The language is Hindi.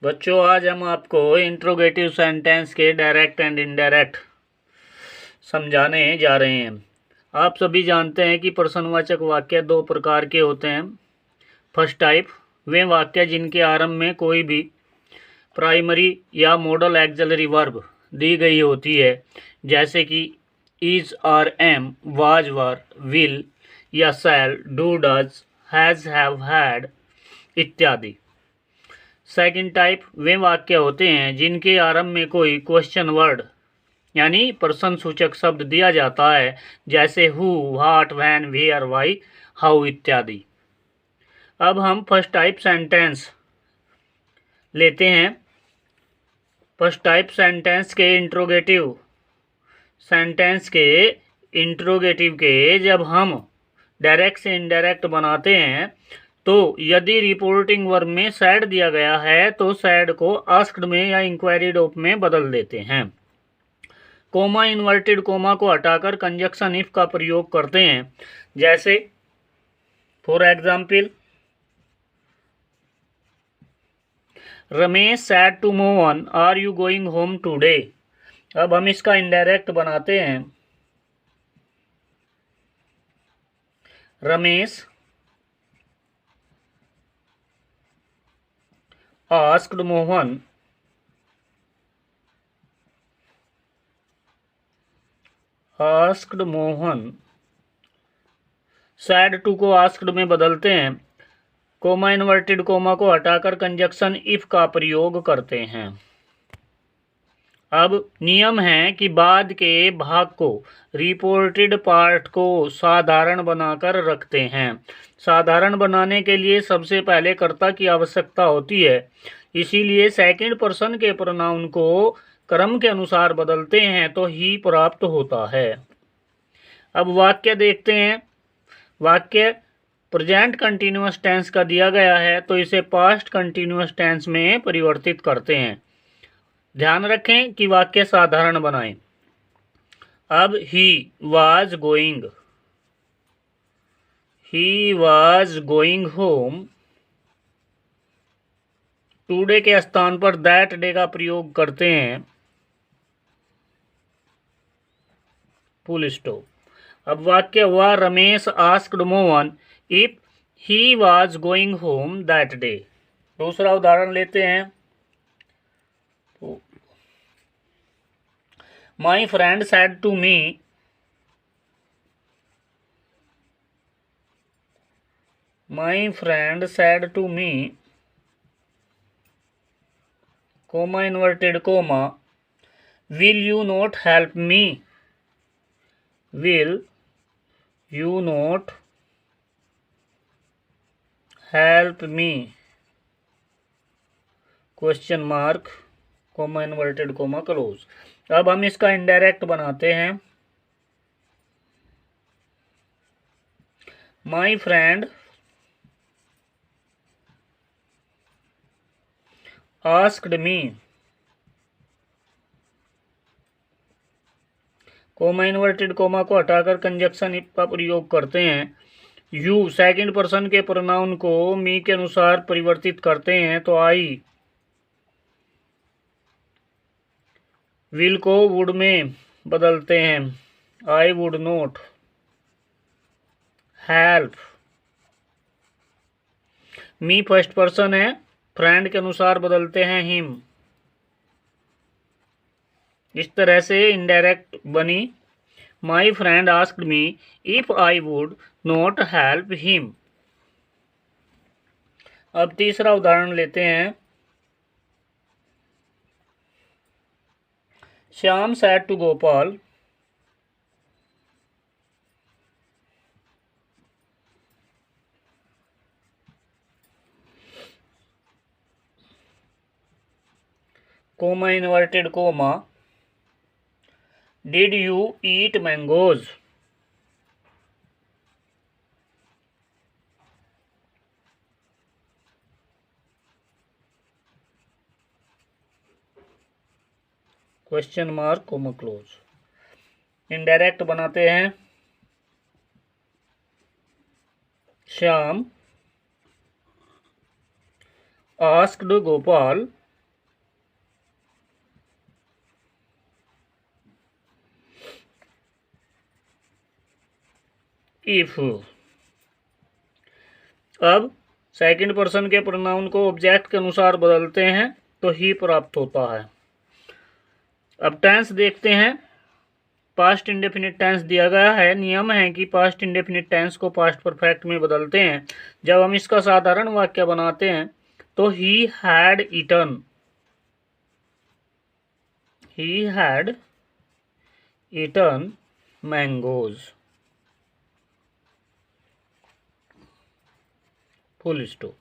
बच्चों, आज हम आपको इंट्रोगेटिव सेंटेंस के डायरेक्ट एंड इनडायरेक्ट समझाने जा रहे हैं। आप सभी जानते हैं कि प्रश्नवाचक वाक्य दो प्रकार के होते हैं। फर्स्ट टाइप, वे वाक्य जिनके आरंभ में कोई भी प्राइमरी या मॉडल एक्सिलरी वर्ब दी गई होती है, जैसे कि is are am, was were, will या shall, do does, has have had इत्यादि। सेकंड टाइप, वे वाक्य होते हैं जिनके आरंभ में कोई क्वेश्चन वर्ड यानी प्रश्न सूचक शब्द दिया जाता है, जैसे who, what, when, where, why, how इत्यादि। अब हम फर्स्ट टाइप सेंटेंस लेते हैं। फर्स्ट टाइप सेंटेंस के जब हम डायरेक्ट से इनडायरेक्ट बनाते हैं, तो यदि रिपोर्टिंग वर्ब में सैड दिया गया है तो सैड को आस्क्ड में या इंक्वायरीड ऑफ में बदल देते हैं। कोमा, इन्वर्टेड कोमा को हटाकर कंजक्शन इफ का प्रयोग करते हैं, जैसे for example, Ramesh said to Mohan, are you going home today. अब हम इसका इनडायरेक्ट बनाते हैं। Ramesh asked Mohan said to को आस्क्ड में बदलते हैं। कोमा, इन्वर्टेड कोमा को हटाकर कंजक्शन इफ का प्रयोग करते हैं। अब नियम है कि बाद के भाग को, रिपोर्टेड पार्ट को साधारण बनाकर रखते हैं। साधारण बनाने के लिए सबसे पहले कर्ता की आवश्यकता होती है, इसीलिए सेकंड पर्सन के प्रोनाउन को क्रम के अनुसार बदलते हैं तो ही प्राप्त होता है। अब वाक्य देखते हैं। वाक्य प्रेजेंट कंटिन्यूअस टेंस का दिया गया है, तो इसे पास्ट कंटिन्यूअस टेंस में परिवर्तित करते हैं। ध्यान रखें कि वाक्य साधारण बनाएं। अब ही वाज गोइंग होम, टुडे के स्थान पर दैट डे का प्रयोग करते हैं, फुल स्टॉप। अब वाक्य हुआ, Ramesh asked Mohan if he was going home that day. दूसरा उदाहरण लेते हैं। My friend said to me, comma, inverted comma, will you not help me, question mark, comma, inverted comma, close. अब हम इसका इनडायरेक्ट बनाते हैं। My friend asked me, comma, inverted comma को हटाकर कंजक्शन इफ का प्रयोग करते हैं। यू, सेकंड पर्सन के प्रोनाउन को मी के अनुसार परिवर्तित करते हैं, तो आई, विल को वुड में बदलते हैं, आई would not help me, first person है, फ्रेंड के अनुसार बदलते हैं हिम। इस तरह से इनडायरेक्ट बनी। My friend asked me if I would not help him. अब तीसरा उदाहरण लेते हैं। Shyam said to Gopal, comma, inverted comma, did you eat mangoes. Question mark, comma, close. Indirect बनाते हैं। Shyam asked Gopal if. अब सेकंड पर्सन के प्रोनाउन को ऑब्जेक्ट के अनुसार बदलते हैं तो ही प्राप्त होता है। अब टेंस देखते हैं। पास्ट इंडेफिनिट टेंस दिया गया है। नियम है कि पास्ट इंडेफिनिट टेंस को पास्ट परफेक्ट में बदलते हैं। जब हम इसका साधारण वाक्य बनाते हैं तो he had eaten mangoes, full stop.